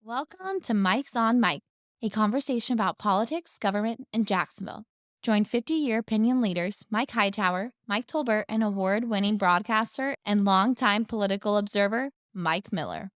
Welcome to Mike's on Mike, a conversation about politics, government, and Jacksonville. Join 50-year opinion leaders Mike Hightower, Mike Tolbert, and award-winning broadcaster and longtime political observer, Mike Miller.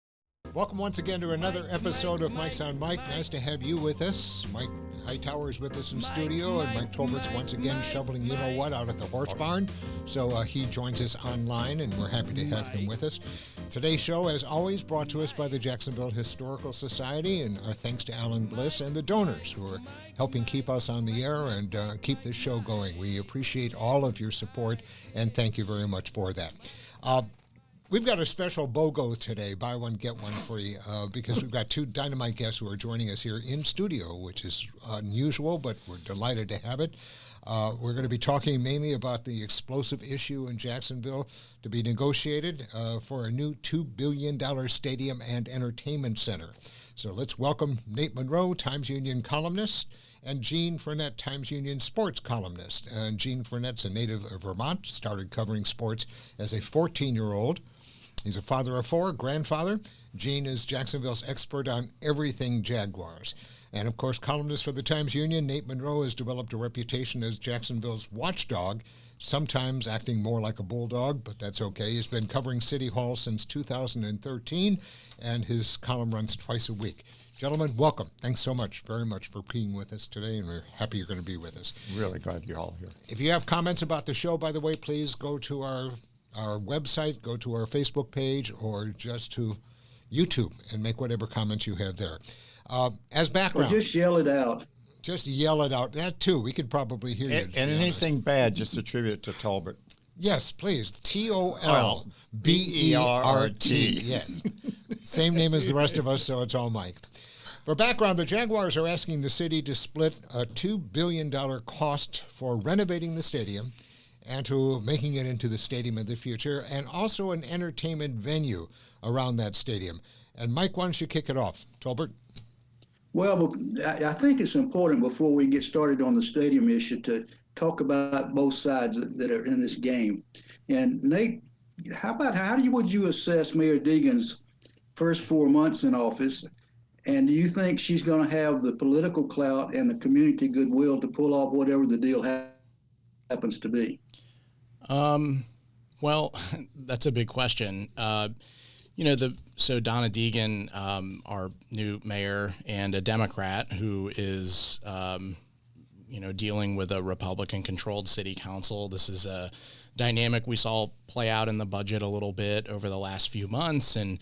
Welcome once again to another episode of Mike's on Mike. Nice to have you with us. Mike Hightower is with us in studio, and Mike Tolbert's once again shoveling you-know-what out at the horse barn. So he joins us online, and we're happy to have him with us. Today's show, as always, brought to us by the Jacksonville Historical Society, and our thanks to Alan Bliss and the donors who are helping keep us on the air and keep this show going. We appreciate all of your support, and thank you very much for that. We've got a special BOGO today, buy one, get one free, because we've got two dynamite guests who are joining us here in studio, which is unusual, but we're delighted to have it. We're going to be talking mainly about the explosive issue in Jacksonville to be negotiated for a new $2 billion stadium and entertainment center. So let's welcome Nate Monroe, Times-Union columnist, and Jean Frenette, Times-Union sports columnist. And Jean Frenette's a native of Vermont, started covering sports as a 14-year-old. He's a father of four, grandfather. Gene is Jacksonville's expert on everything Jaguars. And, of course, columnist for the Times-Union, Nate Monroe has developed a reputation as Jacksonville's watchdog, sometimes acting more like a bulldog, but that's okay. He's been covering City Hall since 2013, and his column runs twice a week. Gentlemen, welcome. Thanks so much, very much, for being with us today, and we're happy you're going to be with us. Really glad you're all here. If you have comments about the show, by the way, please go to our website, go to our Facebook page, or just to YouTube and make whatever comments you have there. As background. Or just yell it out. Just yell it out. That, too. We could probably hear you. And anything bad, just attribute it to Tolbert. Yes, please. Tolbert. Yeah. Same name as the rest of us, so it's all Mike. For background, the Jaguars are asking the city to split a $2 billion cost for renovating the stadium and to making it into the stadium of the future, and also an entertainment venue around that stadium. And Mike, why don't you kick it off? Tolbert? Well, I think it's important before we get started on the stadium issue to talk about both sides that are in this game. And Nate, would you assess Mayor Deegan's first 4 months in office? And do you think she's going to have the political clout and the community goodwill to pull off whatever the deal happens to be? Well, that's a big question. So Donna Deegan, our new mayor, and a Democrat who is, dealing with a Republican-controlled city council. This is a dynamic we saw play out in the budget a little bit over the last few months, and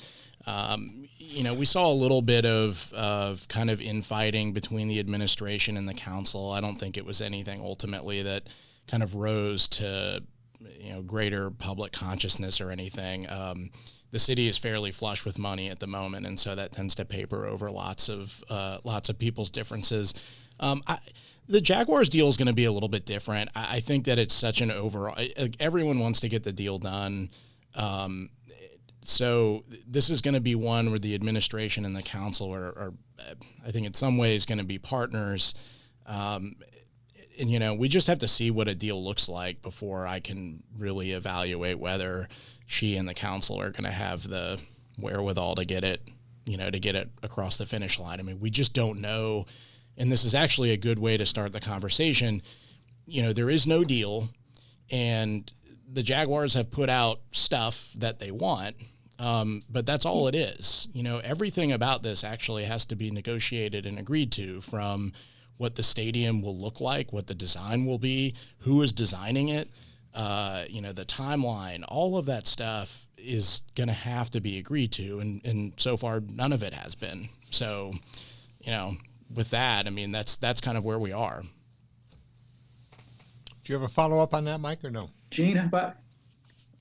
we saw a little bit of kind of infighting between the administration and the council. I don't think it was anything ultimately that kind of rose to greater public consciousness or anything. The city is fairly flush with money at the moment, and so that tends to paper over lots of people's differences. The Jaguars deal is going to be a little bit different. I think that it's such an overall. Everyone wants to get the deal done. So this is going to be one where the administration and the council are I think, in some ways going to be partners. And we just have to see what a deal looks like before I can really evaluate whether she and the council are going to have the wherewithal to get it across the finish line. I mean, we just don't know. And this is actually a good way to start the conversation. There is no deal, and the Jaguars have put out stuff that they want, but that's all it is. Everything about this actually has to be negotiated and agreed to, from what the stadium will look like, what the design will be, who is designing it, the timeline, all of that stuff is going to have to be agreed to. And so far, none of it has been. So, with that, I mean, that's kind of where we are. Do you have a follow-up on that, Mike, or no? Gene, how about?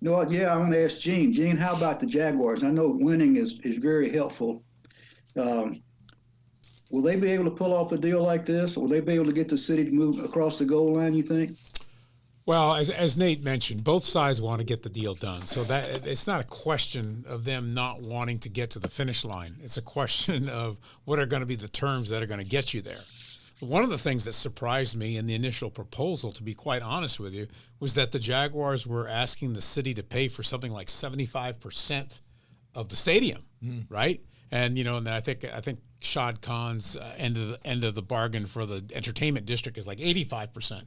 No, yeah, I want to ask Gene. Gene, how about the Jaguars? I know winning is very helpful. Will they be able to pull off a deal like this? Will they be able to get the city to move across the goal line, you think? Well, as Nate mentioned, both sides want to get the deal done. So that it's not a question of them not wanting to get to the finish line. It's a question of what are going to be the terms that are going to get you there. One of the things that surprised me in the initial proposal, to be quite honest with you, was that the Jaguars were asking the city to pay for something like 75% of the stadium, right? And and I think Shad Khan's end of the bargain for the entertainment district is like 85%.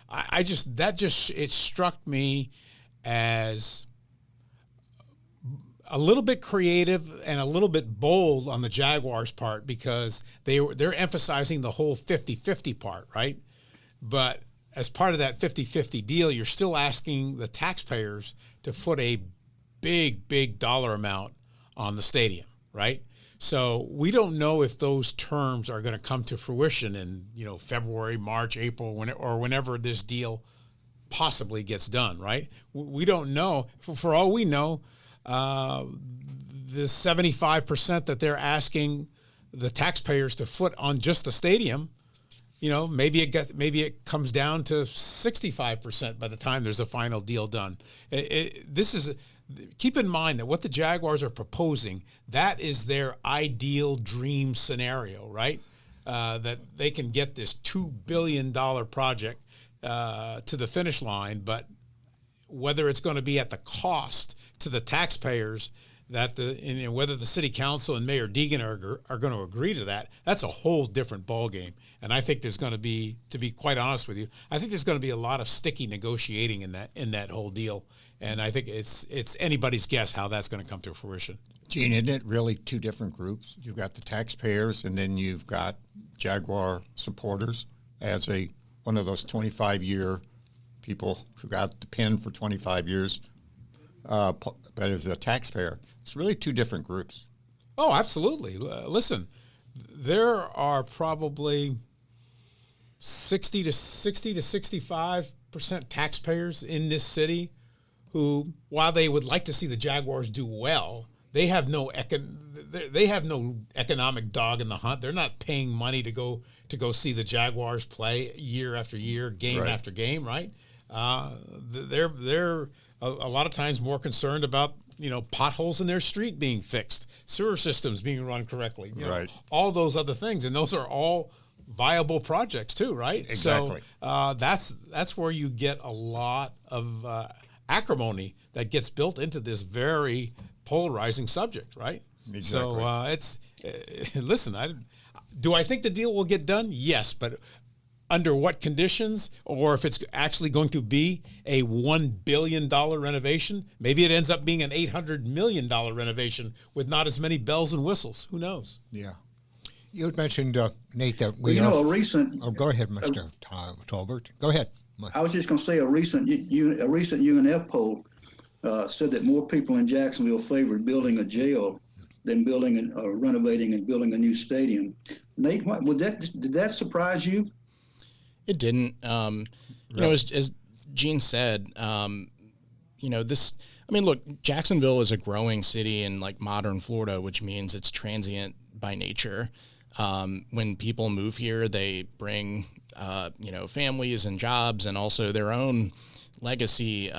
It struck me as a little bit creative and a little bit bold on the Jaguars' part, because they're emphasizing the whole 50-50 part, right? But as part of that 50-50 deal, you're still asking the taxpayers to foot a big dollar amount on the stadium, right? So we don't know if those terms are going to come to fruition in February, March, April, whenever this deal possibly gets done, right? We don't know. For all we know, the 75% that they're asking the taxpayers to foot on just the stadium, maybe it comes down to 65% by the time there's a final deal done. Keep in mind that what the Jaguars are proposing, that is their ideal dream scenario, right? That they can get this $2 billion project to the finish line, but whether it's going to be at the cost to the taxpayers, whether the city council and Mayor Deegan are going to agree to that, that's a whole different ballgame. And I think there's going to be quite honest with you, I think there's going to be a lot of sticky negotiating in that whole deal. And I think it's anybody's guess how that's going to come to fruition. Gene, isn't it really two different groups? You've got the taxpayers, and then you've got Jaguar supporters as one of those 25-year people who got the pin for 25 years. That is a taxpayer. It's really two different groups. Oh, absolutely. Listen, there are probably 60 to 65% taxpayers in this city who, while they would like to see the Jaguars do well, they have no economic dog in the hunt. They're not paying money to go see the Jaguars play year after year, game after game, right? They're a lot of times more concerned about potholes in their street being fixed, sewer systems being run correctly, all those other things, and those are all viable projects too, right? Exactly. So that's where you get a lot of acrimony that gets built into this very polarizing subject, right? Exactly. So listen, do I think the deal will get done? Yes, but under what conditions, or if it's actually going to be a $1 billion renovation, maybe it ends up being an $800 million renovation with not as many bells and whistles. Who knows? Yeah. You had mentioned, Nate, that a recent. Oh, go ahead, Mr. Tolbert. Go ahead. I was just going to say a recent UNF poll said that more people in Jacksonville favored building a jail than renovating and building a new stadium. Nate, did that surprise you? It didn't. As Gene said, look, Jacksonville is a growing city in like modern Florida, which means it's transient by nature. When people move here, they bring, families and jobs and also their own legacy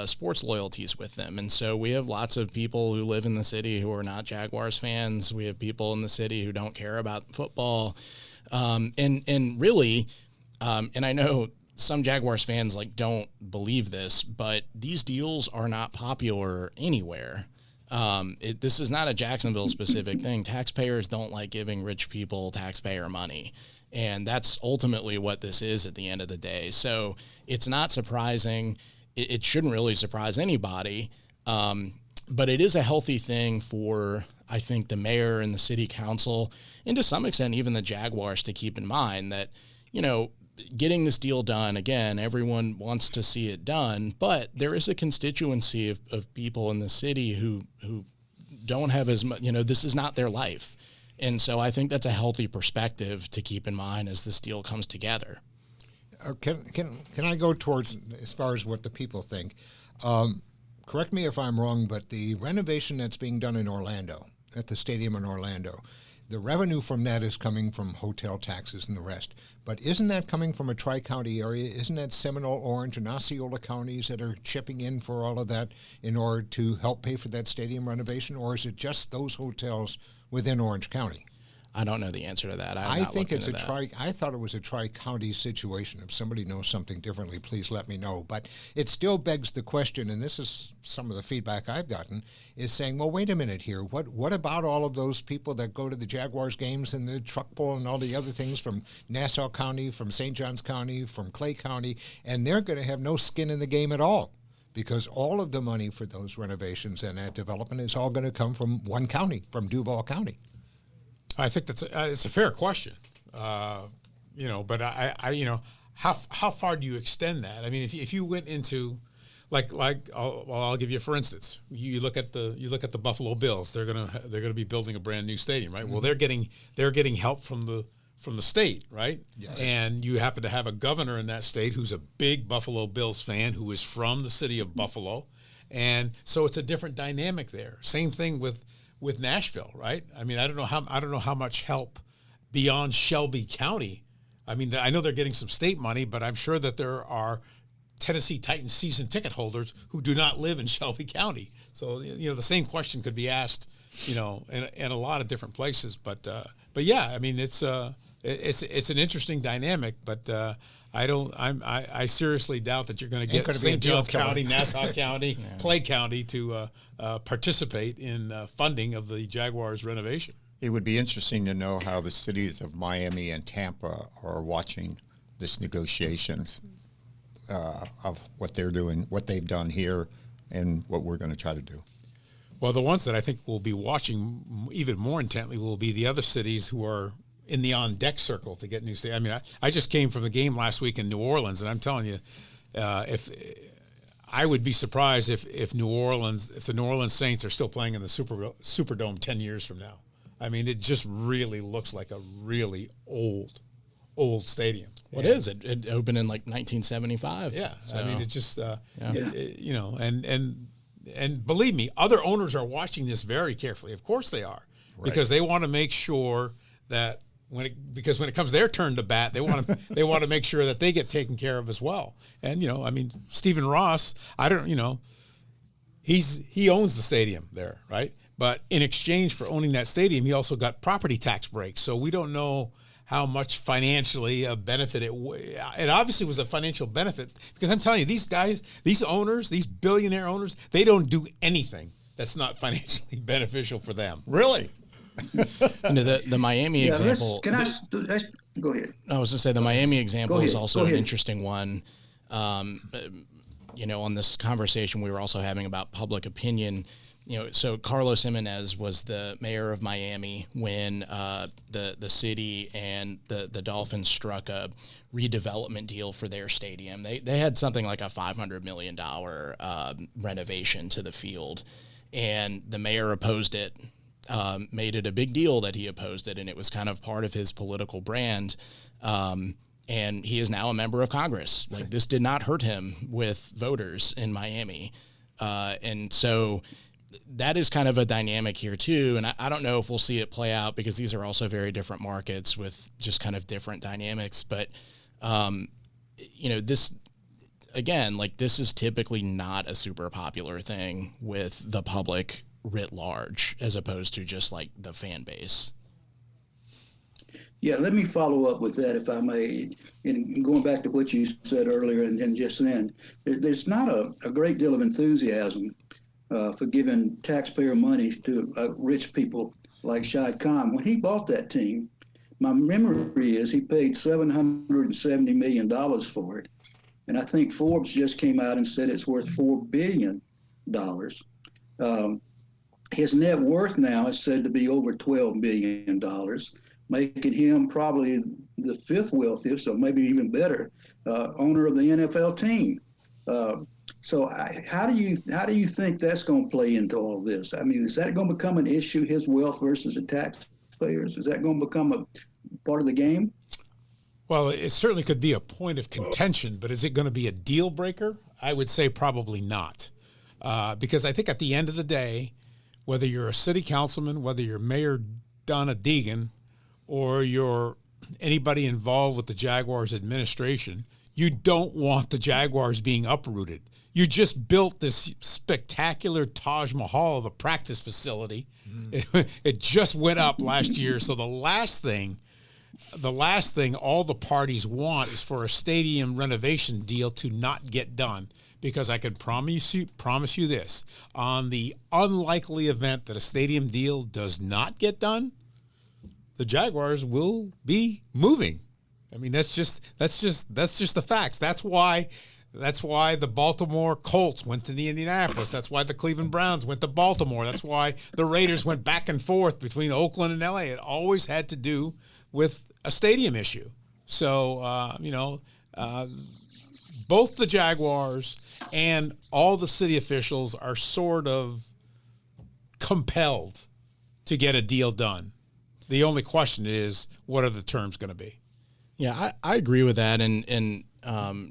sports loyalties with them. And so we have lots of people who live in the city who are not Jaguars fans. We have people in the city who don't care about football. And really, and I know some Jaguars fans don't believe this, but these deals are not popular anywhere. This is not a Jacksonville specific thing. Taxpayers don't like giving rich people taxpayer money. And that's ultimately what this is at the end of the day. So it's not surprising. It shouldn't really surprise anybody. But it is a healthy thing for, I think, the mayor and the city council, and to some extent even the Jaguars, to keep in mind that, getting this deal done, again, everyone wants to see it done, but there is a constituency of people in the city who don't have as much, this is not their life. And so I think that's a healthy perspective to keep in mind as this deal comes together. Can I go towards as far as what the people think? Correct me if I'm wrong, but the renovation that's being done in Orlando, at the stadium in Orlando, the revenue from that is coming from hotel taxes and the rest. But isn't that coming from a tri-county area? Isn't that Seminole, Orange, and Osceola counties that are chipping in for all of that in order to help pay for that stadium renovation? Or is it just those hotels within Orange County? I don't know the answer to that. I think it's I thought it was a tri-county situation. If somebody knows something differently, please let me know. But it still begs the question, and this is some of the feedback I've gotten, is saying, well, wait a minute here. What about all of those people that go to the Jaguars games and the Truck Bowl and all the other things from Nassau County, from St. Johns County, from Clay County, and they're going to have no skin in the game at all, because all of the money for those renovations and that development is all going to come from one county, from Duval County. I think it's a fair question, but how far do you extend that? I mean, if you went into, I'll give you for instance, you look at the Buffalo Bills, they're gonna be building a brand new stadium, right? Mm-hmm. Well, they're getting help from the state, right? Yes. And you happen to have a governor in that state who's a big Buffalo Bills fan, who is from the city of Buffalo, and so it's a different dynamic there. Same thing with Nashville, right? I mean, I don't know how much help beyond Shelby County. I mean, I know they're getting some state money, but I'm sure that there are Tennessee Titans season ticket holders who do not live in Shelby County. So, the same question could be asked, in a lot of different places. But yeah, I mean, it's an interesting dynamic, but I seriously doubt that you're going to get St. Johns County, Nassau County, Clay County to participate in funding of the Jaguars renovation. It would be interesting to know how the cities of Miami and Tampa are watching this negotiations of what they're doing, what they've done here, and what we're going to try to do. Well, the ones that I think will be watching even more intently will be the other cities who are in the on-deck circle to get new stadiums. I mean, I just came from a game last week in New Orleans, and I'm telling you, if I would be surprised if the New Orleans Saints are still playing in the Superdome 10 years from now. I mean, it just really looks like a really old stadium. What is it? It opened in 1975. Yeah, so, I mean, it just and believe me, other owners are watching this very carefully. Of course they are, right. Because they want to make sure that when it comes their turn to bat, they want to make sure that they get taken care of as well. And I mean, Stephen Ross, he owns the stadium there, right? But in exchange for owning that stadium, he also got property tax breaks. So we don't know how much financially a benefit it obviously was a financial benefit, because I'm telling you, these guys, these owners, these billionaire owners, they don't do anything that's not financially beneficial for them. Really? The Miami example. Go ahead. I was going to say the Miami example is also an interesting one. On this conversation we were also having about public opinion. So Carlos Jimenez was the mayor of Miami when the city and the Dolphins struck a redevelopment deal for their stadium. They had something like a $500 million renovation to the field, and the mayor opposed it, made it a big deal that he opposed it, and it was kind of part of his political brand. And he is now a member of Congress. This did not hurt him with voters in Miami. And so that is kind of a dynamic here too. And I don't know if we'll see it play out, because these are also very different markets with just kind of different dynamics. But, this, again, this is typically not a super popular thing with the public writ large, as opposed to just the fan base. Yeah, let me follow up with that, if I may. And going back to what you said earlier and just then, there's not a great deal of enthusiasm for giving taxpayer money to rich people like Shad Khan. When he bought that team, my memory is he paid $770 million for it. And I think Forbes just came out and said it's worth $4 billion. His net worth now is said to be over $12 billion, making him probably the fifth wealthiest, or maybe even better, owner of the NFL team. So how do you think that's going to play into all this? I mean, is that going to become an issue, his wealth versus the taxpayers? Is that going to become a part of the game? Well, it certainly could be a point of contention, but is it going to be a deal breaker? I would say probably not, because I think at the end of the day, whether you're a city councilman, whether you're Mayor Donna Deegan, or you're anybody involved with the Jaguars administration, You don't want the Jaguars being uprooted. You just built this spectacular Taj Mahal of a practice facility. It just went up last year. So the last thing all the parties want is for a stadium renovation deal to not get done. Because I can promise you this, on the unlikely event that a stadium deal does not get done, the Jaguars will be moving. I mean, that's just the facts. That's why the Baltimore Colts went to the Indianapolis. That's why the Cleveland Browns went to Baltimore. That's why the Raiders went back and forth between Oakland and LA. It always had to do with a stadium issue. So, both the Jaguars and all the city officials are sort of compelled to get a deal done. The only question is, what are the terms going to be? Yeah, I agree with that. And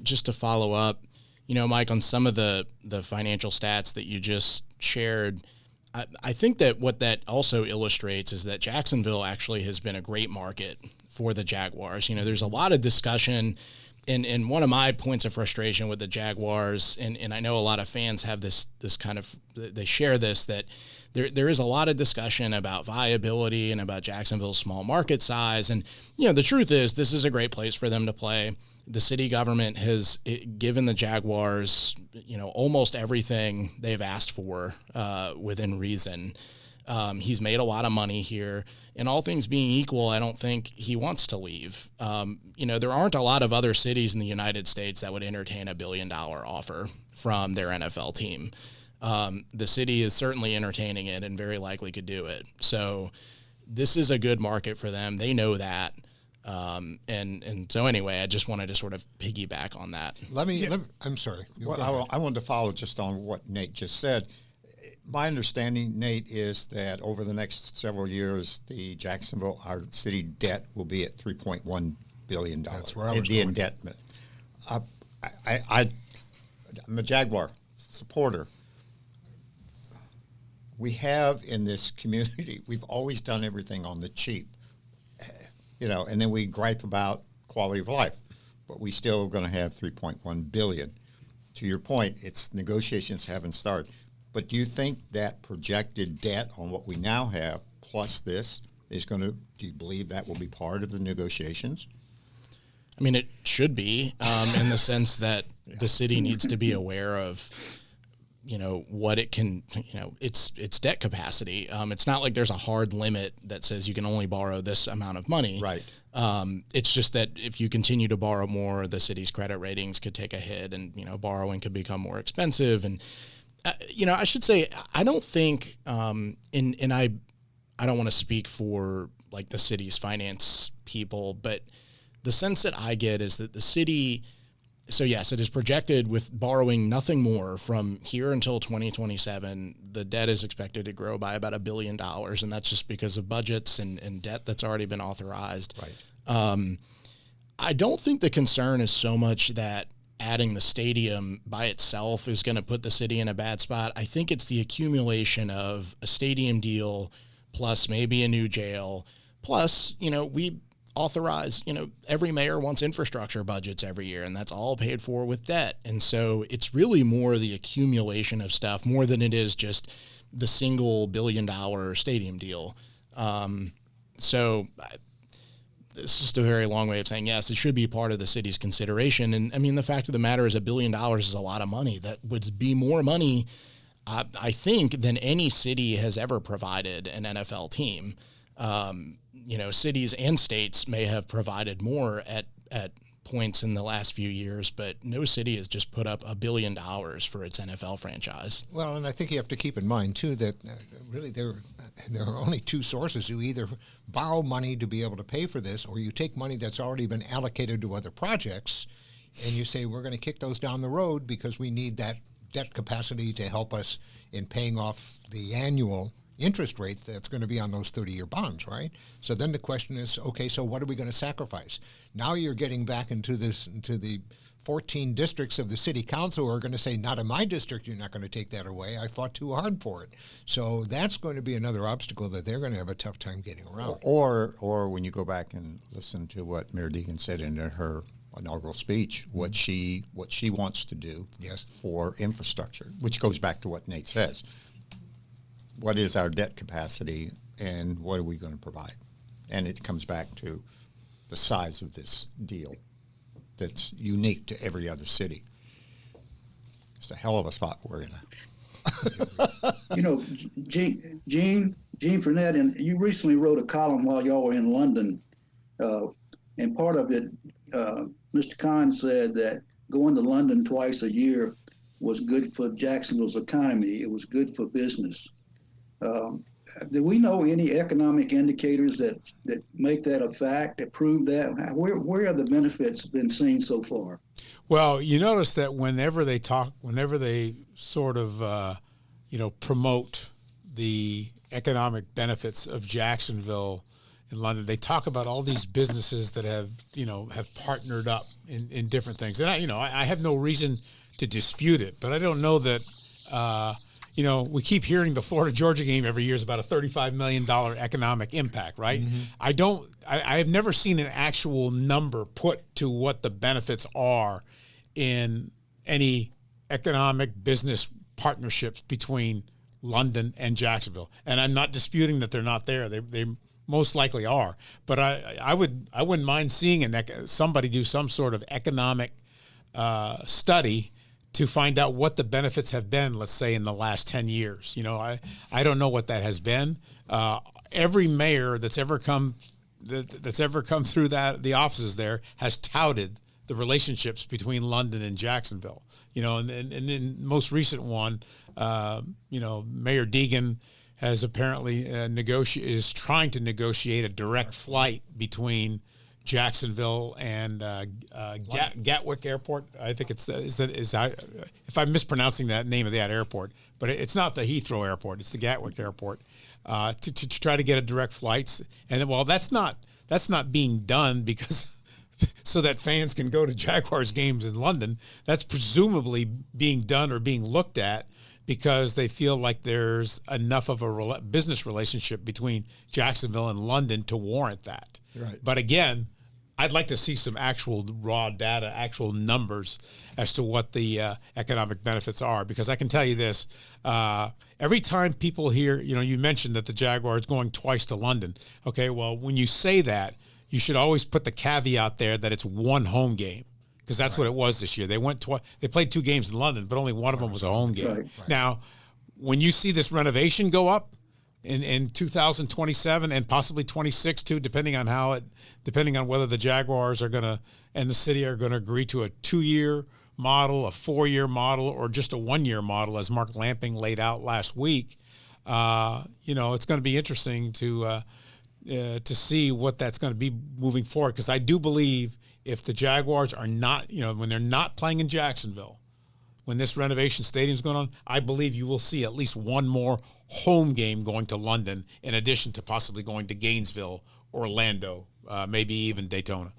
just to follow up, Mike, on some of the financial stats that you just shared, I think that what that also illustrates is that Jacksonville actually has been a great market for the Jaguars. There's a lot of discussion. And one of my points of frustration with the Jaguars, and I know a lot of fans have this kind of, they share this, that there is a lot of discussion about viability and about Jacksonville's small market size. And, the truth is this is a great place for them to play. The city government has given the Jaguars, almost everything they've asked for within reason. He's made a lot of money here, and all things being equal, I don't think he wants to leave. There aren't a lot of other cities in the United States that would entertain $1 billion offer from their NFL team. The city is certainly entertaining it and very likely could do it. So this is a good market for them. They know that. And so anyway, I just wanted to sort of piggyback on that. I'm sorry. Well, I wanted to follow just on what Nate just said. My understanding, Nate, is that over the next several years, the Jacksonville, our city debt will be at $3.1 billion. That's where I was the going. indebtment. I'm a Jaguar supporter. We have in this community, we've always done everything on the cheap, and then we gripe about quality of life, but we still going to have $3.1 billion. To your point, negotiations haven't started. But do you think that projected debt on what we now have plus this is do you believe that will be part of the negotiations? I mean, it should be in the sense that the city needs to be aware of, what it can, its debt capacity. It's not like there's a hard limit that says you can only borrow this amount of money. Right. It's just that if you continue to borrow more, the city's credit ratings could take a hit and, borrowing could become more expensive. And I should say, I don't think, and I don't want to speak for like the city's finance people, but the sense that I get is that the city, so yes, it is projected with borrowing nothing more from here until 2027. The debt is expected to grow by about $1 billion, and that's just because of budgets and debt that's already been authorized. Right. I don't think the concern is so much that adding the stadium by itself is going to put the city in a bad spot. I think it's the accumulation of a stadium deal plus maybe a new jail. Plus, we authorize, every mayor wants infrastructure budgets every year, and that's all paid for with debt. And so it's really more the accumulation of stuff more than it is just the single $1 billion stadium deal. It's just a very long way of saying, yes, it should be part of the city's consideration. And I mean, the fact of the matter is $1 billion is a lot of money. That would be more money, I think, than any city has ever provided an NFL team. Cities and states may have provided more at points in the last few years, but no city has just put up $1 billion for its NFL franchise. Well, and I think you have to keep in mind, too, that really there are only two sources. You either borrow money to be able to pay for this, or you take money that's already been allocated to other projects, and you say, we're going to kick those down the road because we need that debt capacity to help us in paying off the annual interest rate that's going to be on those 30-year bonds, right? So then the question is, okay, so what are we going to sacrifice? Now you're getting back into the 14 districts of the city council who are going to say, not in my district, you're not going to take that away. I fought too hard for it. So that's going to be another obstacle that they're going to have a tough time getting around. Or when you go back and listen to what Mayor Deegan said in her inaugural speech what she wants to do for infrastructure, which goes back to what Nate says. What is our debt capacity and what are we going to provide? And it comes back to the size of this deal that's unique to every other city. It's a hell of a spot we're in. Gene Frenette, and you recently wrote a column while y'all were in London, and part of it, Mr. Kahn said that going to London twice a year was good for Jacksonville's economy. It was good for business. Do we know any economic indicators that make that a fact, that prove that? Where have the benefits been seen so far? Well, you notice that whenever they sort of, promote the economic benefits of Jacksonville in London, they talk about all these businesses that have partnered up in different things. And I have no reason to dispute it, but I don't know that, we keep hearing the Florida-Georgia game every year is about a $35 million economic impact, right? Mm-hmm. I have never seen an actual number put to what the benefits are in any economic business partnerships between London and Jacksonville. And I'm not disputing that they're not there. They most likely are. But I wouldn't mind seeing somebody do some sort of economic study to find out what the benefits have been, let's say, in the last 10 years. I don't know what that has been. Every mayor that's ever come through the offices there has touted the relationships between London and Jacksonville. And in most recent one, Mayor Deegan has apparently is trying to negotiate a direct flight between Jacksonville and Gatwick Airport. I think if I'm mispronouncing that name of that airport, but it's not the Heathrow Airport, it's the Gatwick Airport, to try to get a direct flights. And that's not being done because so that fans can go to Jaguars games in London. That's presumably being done or being looked at because they feel like there's enough of a business relationship between Jacksonville and London to warrant that. Right. But again, I'd like to see some actual raw data, actual numbers as to what the economic benefits are, because I can tell you this, every time people hear, you mentioned that the Jaguars going twice to London. Okay, well, when you say that, you should always put the caveat there that it's one home game, because that's what it was this year. They went they played 2 games in London, but only one of them was a home game. Right. Now, when you see this renovation go up in 2027 and possibly 26 too, depending on whether the Jaguars are going to and the city are going to agree to a 2-year model, a 4-year model, or just a 1-year model, as Mark Lamping laid out last week. It's going to be interesting to see what that's going to be moving forward, because I do believe if the Jaguars are not, when they're not playing in Jacksonville, when this renovation stadium is going on, I believe you will see at least one more home game going to London, in addition to possibly going to Gainesville, Orlando, maybe even Daytona.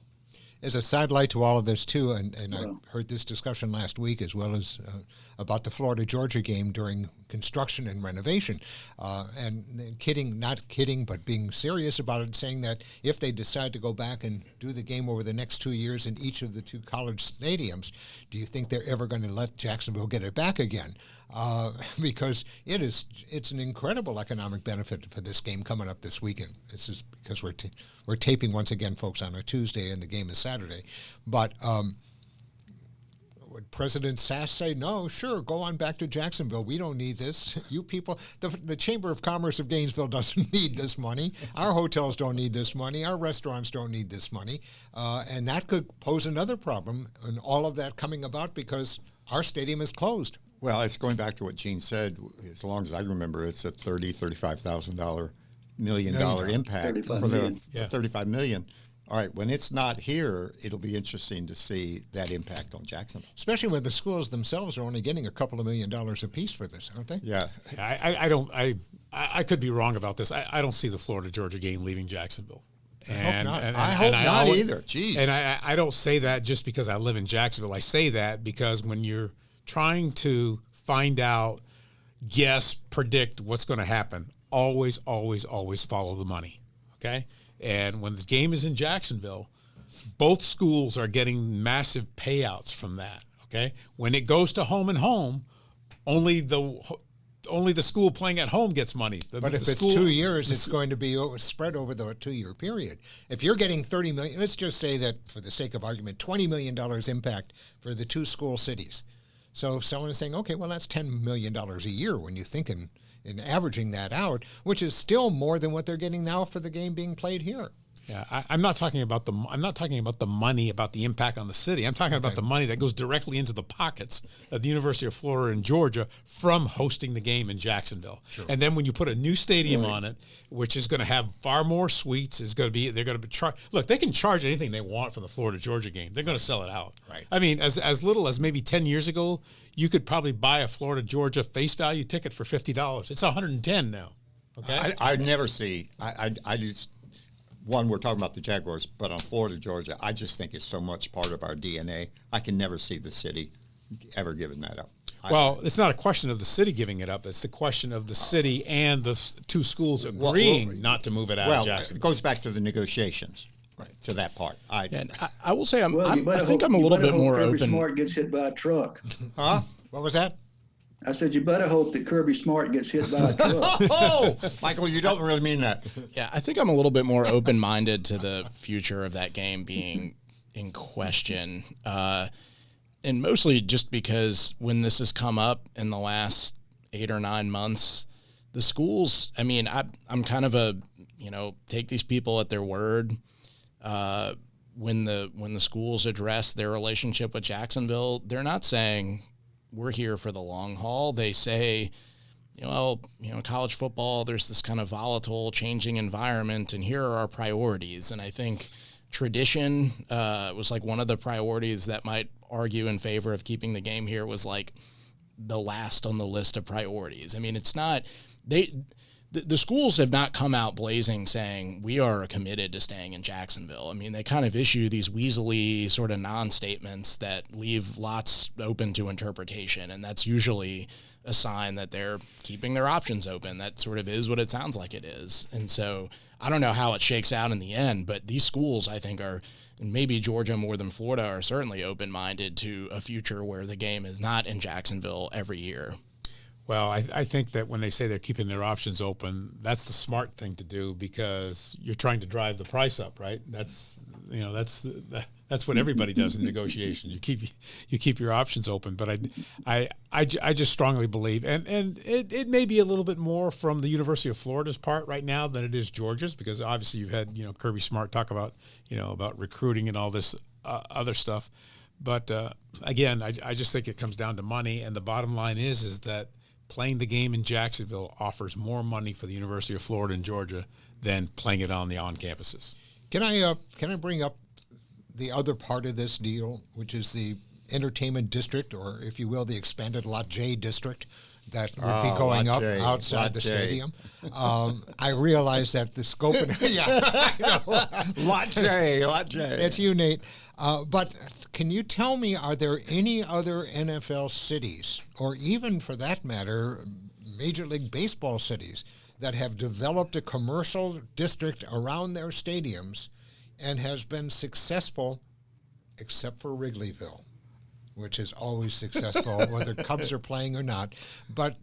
As a sidelight to all of this, too, and I heard this discussion last week as well as about the Florida-Georgia game during construction and renovation. And not kidding, but being serious about it, saying that if they decide to go back and do the game over the next 2 years in each of the 2 college stadiums, do you think they're ever going to let Jacksonville get it back again? Because it's an incredible economic benefit for this game coming up this weekend. This is because we're taping once again, folks, on a Tuesday, and the game is Saturday. But would President Sass say, no, sure, go on back to Jacksonville. We don't need this. You people, the Chamber of Commerce of Gainesville doesn't need this money. Our hotels don't need this money. Our restaurants don't need this money. And that could pose another problem, and all of that coming about because our stadium is closed. Well, it's going back to what Gene said. As long as I remember, it's a $35,000 million impact for the $35 million. All right, when it's not here, it'll be interesting to see that impact on Jacksonville. Especially when the schools themselves are only getting a couple of $1 million apiece for this, aren't they? Yeah. I could be wrong about this. I don't see the Florida-Georgia game leaving Jacksonville. And, I hope not either. Jeez. And I don't say that just because I live in Jacksonville. I say that because when you're trying to find out, guess, predict what's going to happen, always, always, always follow the money, okay? And when the game is in Jacksonville, both schools are getting massive payouts from that. Okay, when it goes to home and home, only the school playing at home gets money. But if it's 2 years, it's going to be spread over the 2-year period. If you're getting $30 million, let's just say that for the sake of argument, $20 million impact for the 2 school cities. So if someone is saying, okay, well, that's $10 million a year when you think in averaging that out, which is still more than what they're getting now for the game being played here. Yeah, I'm not talking about the money, about the impact on the city. I'm talking about the money that goes directly into the pockets of the University of Florida and Georgia from hosting the game in Jacksonville. Sure. And then when you put a new stadium on it, which is going to have far more suites, they're going to be look, they can charge anything they want for the Florida Georgia game. They're going to sell it out. Right. I mean, as little as maybe 10 years ago, you could probably buy a Florida Georgia face value ticket for $50. It's $110 now. Okay. I never see. I just. One, we're talking about the Jaguars, but on Florida, Georgia, I just think it's so much part of our DNA. I can never see the city ever giving that up. Well, it's not a question of the city giving it up. It's the question of the city and the 2 schools agreeing not to move it out of Jacksonville. It goes back to the negotiations, right, to that part. And I will say, I think hope, I'm a little bit more Kirby open. Smart gets hit by a truck. Huh? What was that? I said, you better hope that Kirby Smart gets hit by a truck. Oh, Michael, you don't really mean that. Yeah, I think I'm a little bit more open-minded to the future of that game being in question. And mostly just because when this has come up in the last 8 or 9 months, the schools, I mean, I'm kind of take these people at their word. When the schools address their relationship with Jacksonville, they're not saying we're here for the long haul. They say, college football, there's this kind of volatile, changing environment, and here are our priorities. And I think tradition was like one of the priorities that might argue in favor of keeping the game here was like the last on the list of priorities. I mean, it's not the schools have not come out blazing saying we are committed to staying in Jacksonville. I mean, they kind of issue these weaselly sort of non-statements that leave lots open to interpretation, and that's usually a sign that they're keeping their options open. That sort of is what it sounds like it is. And so I don't know how it shakes out in the end, but these schools, I think, are, and maybe Georgia more than Florida, are certainly open-minded to a future where the game is not in Jacksonville every year. Well, I think that when they say they're keeping their options open, that's the smart thing to do because you're trying to drive the price up, right? That's what everybody does in negotiations. You keep your options open. But I just strongly believe, and it may be a little bit more from the University of Florida's part right now than it is Georgia's, because obviously you've had Kirby Smart talk about about recruiting and all this other stuff. But again, I just think it comes down to money, and the bottom line is that playing the game in Jacksonville offers more money for the University of Florida and Georgia than playing it on campuses. Can I bring up the other part of this deal, which is the entertainment district, or if you will, the expanded Lot J district that would be going up outside the stadium? I realize that the scope and Lot J. It's you, Nate. But can you tell me, are there any other NFL cities, or even for that matter, Major League Baseball cities, that have developed a commercial district around their stadiums and has been successful, except for Wrigleyville, which is always successful, whether Cubs are playing or not? But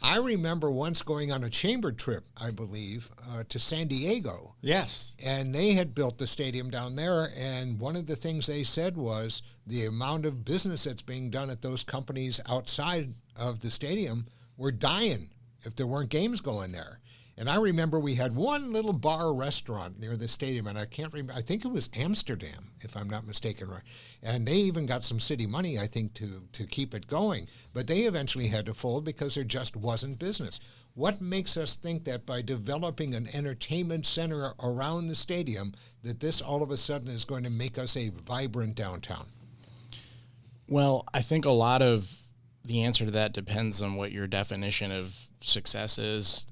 I remember once going on a chamber trip, I believe, to San Diego. Yes. And they had built the stadium down there, and one of the things they said was the amount of business that's being done at those companies outside of the stadium were dying if there weren't games going there. And I remember we had one little bar restaurant near the stadium, and I can't remember, I think it was Amsterdam, if I'm not mistaken, right? And they even got some city money, I think, to keep it going. But they eventually had to fold because there just wasn't business. What makes us think that by developing an entertainment center around the stadium, that this all of a sudden is going to make us a vibrant downtown? Well, I think a lot of the answer to that depends on what your definition of success is.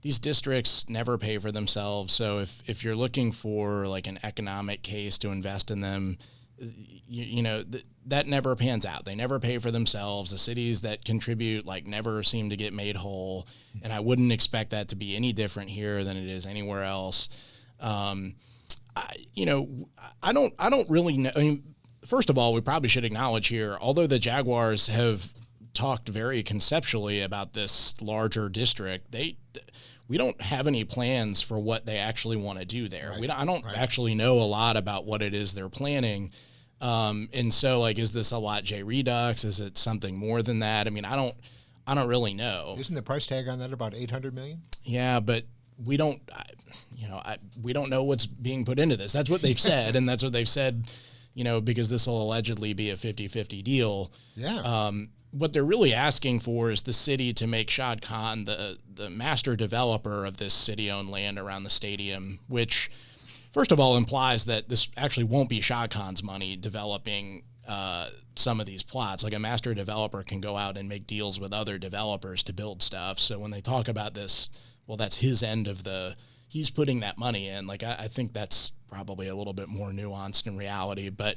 These districts never pay for themselves. So if you're looking for like an economic case to invest in them, that never pans out. They never pay for themselves. The cities that contribute never seem to get made whole. And I wouldn't expect that to be any different here than it is anywhere else. I don't really know. I mean, first of all, we probably should acknowledge here, although the Jaguars have talked very conceptually about this larger district, we don't have any plans for what they actually want to do there. Right. I don't actually know a lot about what it is they're planning. And so, like, is this a Lot J Redux? Is it something more than that? I mean, I don't really know. Isn't the price tag on that about $800 million? Yeah, but we don't, we don't know what's being put into this. That's what they've said, and that's what they've said, because this will allegedly be a 50-50 deal. Yeah. What they're really asking for is the city to make Shad Khan the master developer of this city-owned land around the stadium, which, first of all, implies that this actually won't be Shad Khan's money developing some of these plots. Like, a master developer can go out and make deals with other developers to build stuff. So when they talk about this, well, that's his end of he's putting that money in. Like, I think that's probably a little bit more nuanced in reality, but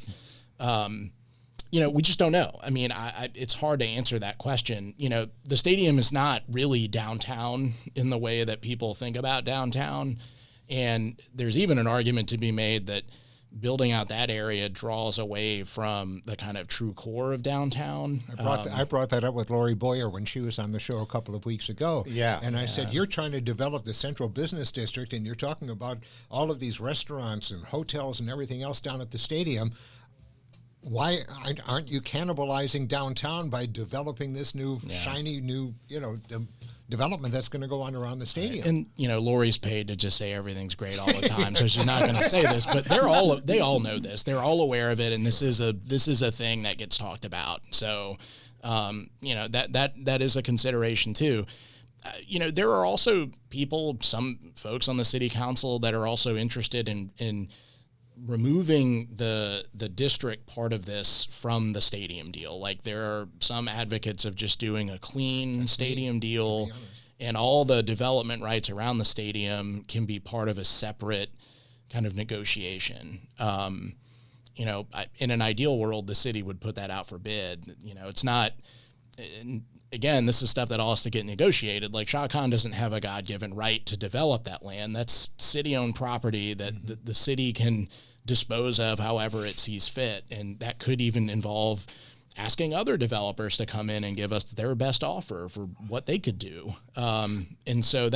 we just don't know. I mean, it's hard to answer that question. The stadium is not really downtown in the way that people think about downtown. And there's even an argument to be made that building out that area draws away from the kind of true core of downtown. I brought that up with Lori Boyer when she was on the show a couple of weeks ago. Yeah. And I said, you're trying to develop the central business district, and you're talking about all of these restaurants and hotels and everything else down at the stadium. Why aren't you cannibalizing downtown by developing this shiny new, development that's going to go on around the stadium? And, Lori's paid to just say everything's great all the time, so she's not going to say this, but they all know this. They're all aware of it, and this is a thing that gets talked about. So, that is a consideration too. There are also some folks on the city council that are also interested in removing the district part of this from the stadium deal. Like, there are some advocates of just doing a clean stadium deal, and all the development rights around the stadium can be part of a separate kind of negotiation. In an ideal world, the city would put that out for bid. It's not. Again, this is stuff that all has to get negotiated. Like, Shah Khan doesn't have a God-given right to develop that land. That's city-owned property that the city can dispose of however it sees fit. And that could even involve asking other developers to come in and give us their best offer for what they could do. And so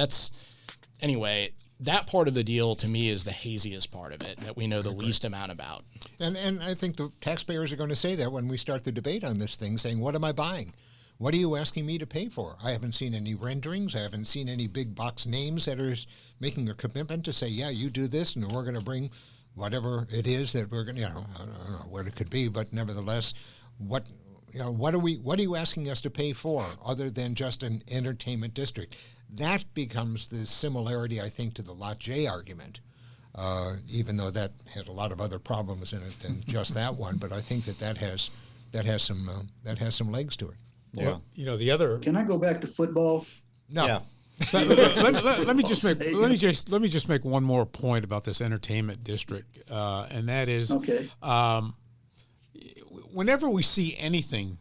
anyway, that part of the deal to me is the haziest part of it, that we know the least amount about. And I think the taxpayers are going to say that when we start the debate on this thing, saying, what am I buying? What are you asking me to pay for? I haven't seen any renderings. I haven't seen any big box names that are making a commitment to say, yeah, you do this, and we're going to bring whatever it is that we're going to, I don't know what it could be, but nevertheless, what are you asking us to pay for other than just an entertainment district? That becomes the similarity, I think, to the Lot J argument, even though that has a lot of other problems in it than just that one. But I think that has some legs to it. Yeah. Well, the other. Can I go back to football? No. Yeah. let me just make one more point about this entertainment district, and that is, okay. Whenever we see anything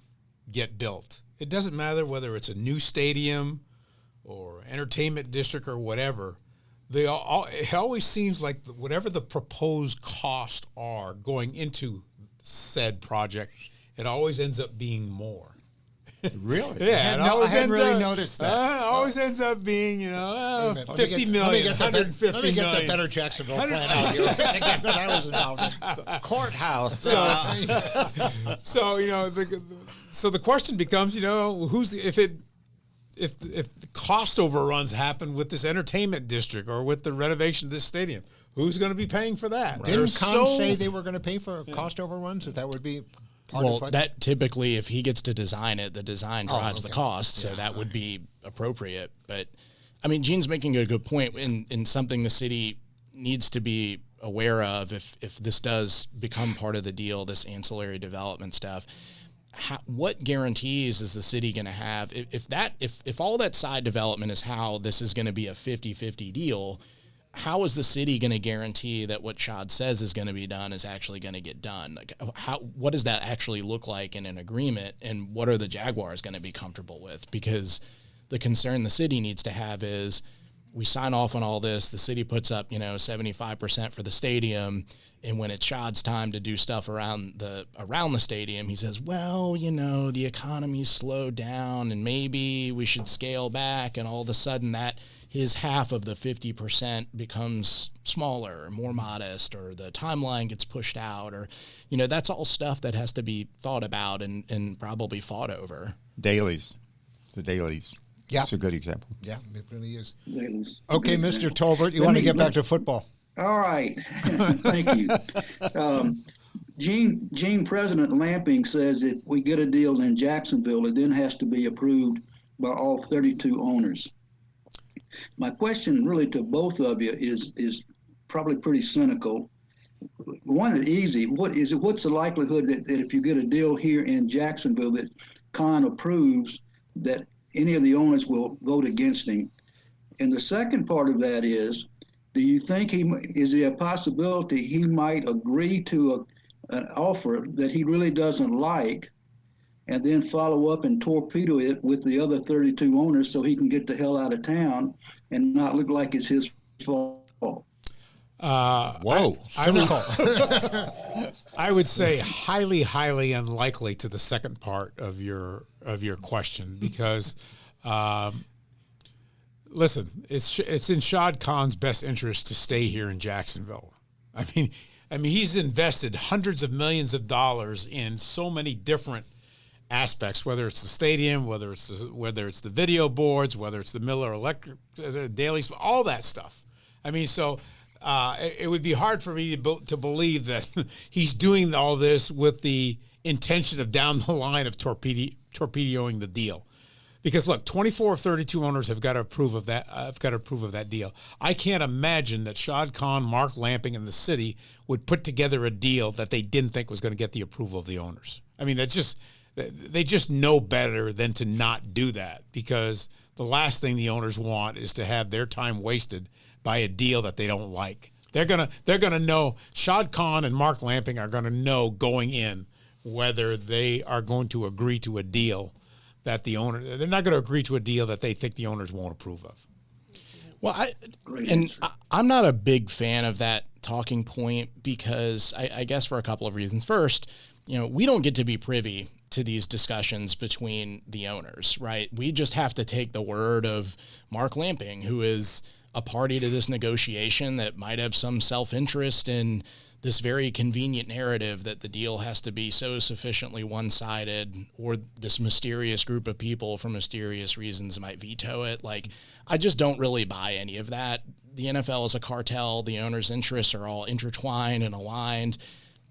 get built, it doesn't matter whether it's a new stadium or entertainment district or whatever. It always seems like whatever the proposed costs are going into said project, it always ends up being more. Really? Yeah, I hadn't really noticed that. Always ends up being, $50 million, $150 million. Let me get the better Jacksonville plan out here. Again, that I was involved. Courthouse. So the question becomes, if the cost overruns happen with this entertainment district or with the renovation of this stadium, who's going to be paying for that? Didn't Khan say they were going to pay for cost overruns? That would be. That typically, if he gets to design it, the design drives the cost, so that would be appropriate. But, I mean, Gene's making a good point in something the city needs to be aware of if this does become part of the deal, this ancillary development stuff. What guarantees is the city going to have? If all that side development is how this is going to be a 50-50 deal, how is the city going to guarantee that what Shad says is going to be done is actually going to get done? Like, what does that actually look like in an agreement, and what are the Jaguars going to be comfortable with? Because the concern the city needs to have is, we sign off on all this. The city puts up, 75% for the stadium. And when it's Shad's time to do stuff around the stadium, he says, well, the economy's slowed down and maybe we should scale back. And all of a sudden that his half of the 50% becomes smaller, more modest, or the timeline gets pushed out, or, that's all stuff that has to be thought about and probably fought over. Dailies. The dailies. Yeah. That's a good example. Yeah, it really is. Dailies. Okay, Good Mr. example. Tolbert, you want to get back to football? All right. Thank you. Gene President Lamping says if we get a deal in Jacksonville, it then has to be approved by all 32 owners. My question really to both of you is probably pretty cynical. One is easy. What's the likelihood that if you get a deal here in Jacksonville that Khan approves, that any of the owners will vote against him? And the second part of that is, do you think is there a possibility he might agree to an offer that he really doesn't like, and then follow up and torpedo it with the other 32 owners so he can get the hell out of town and not look like it's his fault? Whoa, I would say highly, highly unlikely to the second part of your question, because listen, it's in Shad Khan's best interest to stay here in Jacksonville. I mean, he's invested hundreds of millions of dollars in so many different aspects, whether it's the stadium, whether it's the video boards, whether it's the Miller Electric, dailies, all that stuff. I mean, so it would be hard for me to believe that he's doing all this with the intention of down the line of torpedoing the deal. Because look, 24 of 32 owners have got to approve of that. Deal. I can't imagine that Shad Khan, Mark Lamping, and the city would put together a deal that they didn't think was going to get the approval of the owners. I mean, they just know better than to not do that, because the last thing the owners want is to have their time wasted by a deal that they don't like. They're gonna know. Shad Khan and Mark Lamping are gonna know going in whether they are going to agree to a deal that they're not going to agree to a deal that they think the owners won't approve of. Well, I'm not a big fan of that talking point, because I guess for a couple of reasons. First, we don't get to be privy to these discussions between the owners, right? We just have to take the word of Mark Lamping, who is a party to this negotiation that might have some self-interest in this very convenient narrative that the deal has to be so sufficiently one-sided, or this mysterious group of people for mysterious reasons might veto it. Like, I just don't really buy any of that. The NFL is a cartel. The owners' interests are all intertwined and aligned.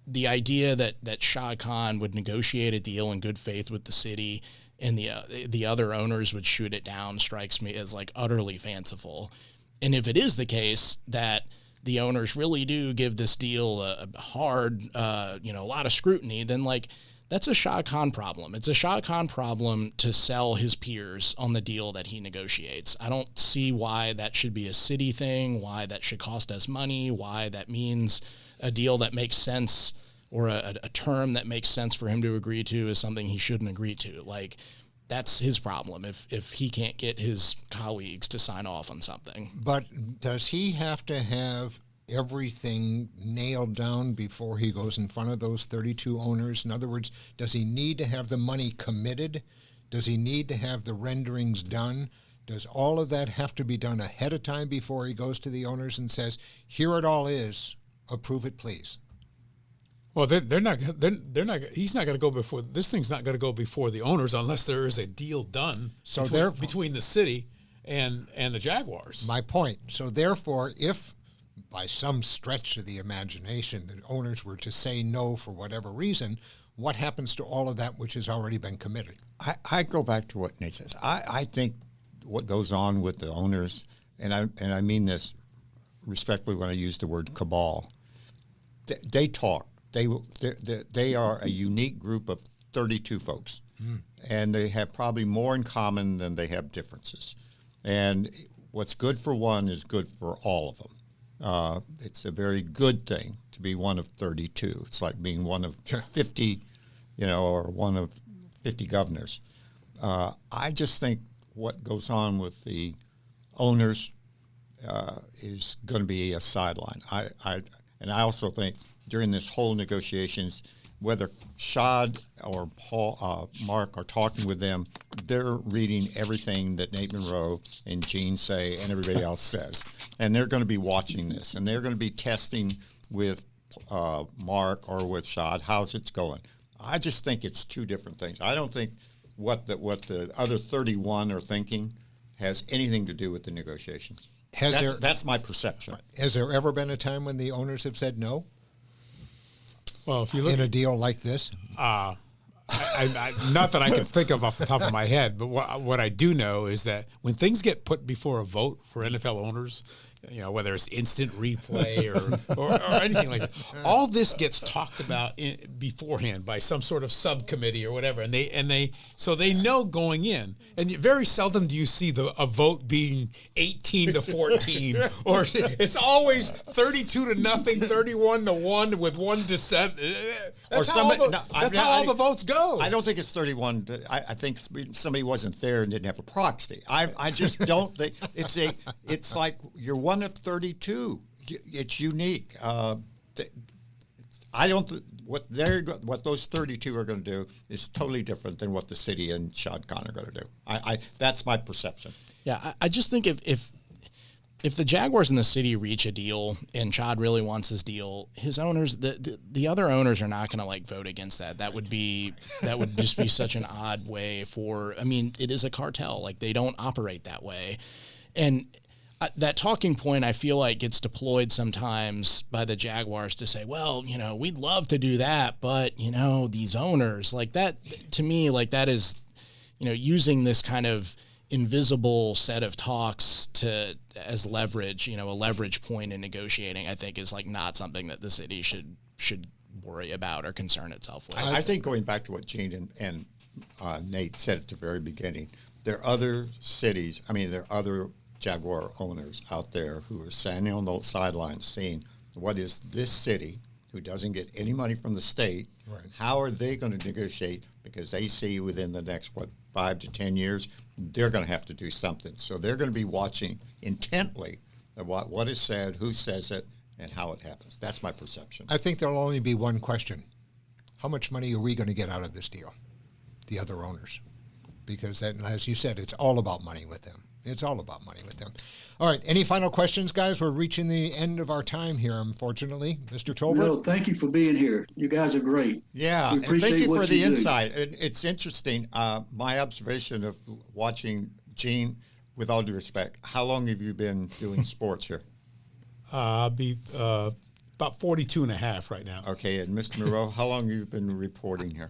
The idea that Shad Khan would negotiate a deal in good faith with the city and the other owners would shoot it down strikes me as like utterly fanciful. And if it is the case that the owners really do give this deal a hard, a lot of scrutiny, then like that's a Shad Khan problem. It's a Shad Khan problem to sell his peers on the deal that he negotiates. I don't see why that should be a city thing, why that should cost us money, why that means a deal that makes sense or a term that makes sense for him to agree to is something he shouldn't agree to. Like, that's his problem if he can't get his colleagues to sign off on something. But does he have to have everything nailed down before he goes in front of those 32 owners? In other words, does he need to have the money committed? Does he need to have the renderings done? Does all of that have to be done ahead of time before he goes to the owners and says, here it all is, approve it, please? Well, they're not. He's not going to go before. This thing's not going to go before the owners unless there is a deal done. So between the city and the Jaguars. My point. So therefore, if by some stretch of the imagination the owners were to say no for whatever reason, what happens to all of that which has already been committed? I go back to what Nate says. I think what goes on with the owners, and I mean this respectfully when I use the word cabal, they talk. They are a unique group of 32 folks, and they have probably more in common than they have differences. And what's good for one is good for all of them. It's a very good thing to be one of 32. It's like being one of 50, or one of 50 governors. I just think what goes on with the owners is going to be a sideline. And I also think during this whole negotiations, whether Shad or Mark are talking with them, they're reading everything that Nate Monroe and Gene say and everybody else says. And they're going to be watching this, and they're going to be testing with Mark or with Shad, how's it's going. I just think it's two different things. I don't think what the other 31 are thinking has anything to do with the negotiations. That's my perception. Has there ever been a time when the owners have said no? Well, if you look in a deal like this, I not that I can think of off the top of my head, but what I do know is that when things get put before a vote for NFL owners, whether it's instant replay or anything like that, all this gets talked about beforehand by some sort of subcommittee or whatever, and they so they know going in, and very seldom do you see a vote being 18-14, or it's always 32-0, 31-1 with one dissent. That's how all the votes go. I don't think it's 31. I think somebody wasn't there and didn't have a proxy. I just don't think it's like you're one of 32. It's unique. I don't. What those 32 are going to do is totally different than what the city and Shad Khan are going to do. That's my perception. Yeah, I just think if the Jaguars and the city reach a deal and Shad really wants this deal, his owners, the other owners are not going to vote against that. That would just be such an odd way it is a cartel. They don't operate that way. And that talking point, I feel like gets deployed sometimes by the Jaguars to say, well, we'd love to do that, but these owners that, to me, that is, using this kind of invisible set of talks as leverage, a leverage point in negotiating, I think is not something that the city should worry about or concern itself with. I think going back to what Gene and Nate said at the very beginning, there are other cities, there are other Jaguar owners out there who are standing on the sidelines seeing what is this city who doesn't get any money from the state, right. How are they going to negotiate? Because they see within the next, 5 to 10 years, they're going to have to do something. So they're going to be watching intently at what is said, who says it, and how it happens. That's my perception. I think there'll only be one question. How much money are we going to get out of this deal? The other owners. Because, as you said, it's all about money with them. It's all about money with them. All right. Any final questions, guys? We're reaching the end of our time here, unfortunately. Mr. Tolbert? No, thank you for being here. You guys are great. Yeah, and thank you for the insight. It's interesting. My observation of watching Gene, with all due respect, how long have you been doing sports here? I'll be about 42 and a half right now. Okay, and Mr. Monroe, how long have you been reporting here?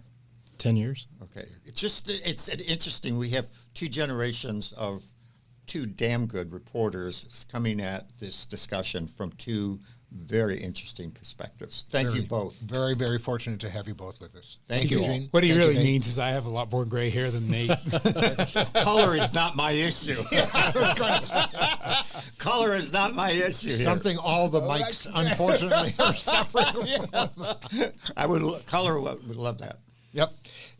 10 years. Okay. It's interesting. We have two generations of two damn good reporters coming at this discussion from two very interesting perspectives. Thank you both. Very, very fortunate to have you both with us. Thank you, Gene. What he really means is I have a lot more gray hair than Nate. Color is not my issue. Color is not my issue. Something all the mics, unfortunately, are suffering from. Color would love that. Yep.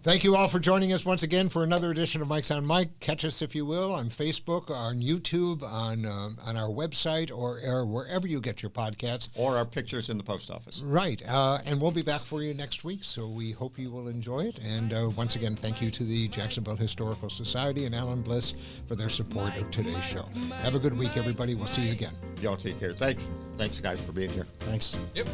Thank you all for joining us once again for another edition of Mike's on Mike. Catch us, if you will, on Facebook, on YouTube, on our website, or wherever you get your podcasts. Or our pictures in the post office. Right. And we'll be back for you next week, so we hope you will enjoy it. And once again, thank you to the Jacksonville Historical Society and Alan Bliss for their support of today's show. Have a good week, everybody. We'll see you again. Y'all take care. Thanks, guys, for being here. Thanks. Yep.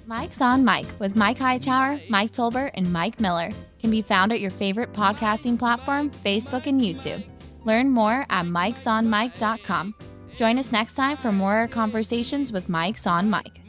Mike's on Mike with Mike Hightower, Mike Tolbert, and Mike Miller can be found at your favorite podcasting platform, Facebook and YouTube. Learn more at mikesonmike.com. Join us next time for more conversations with Mike's on Mike.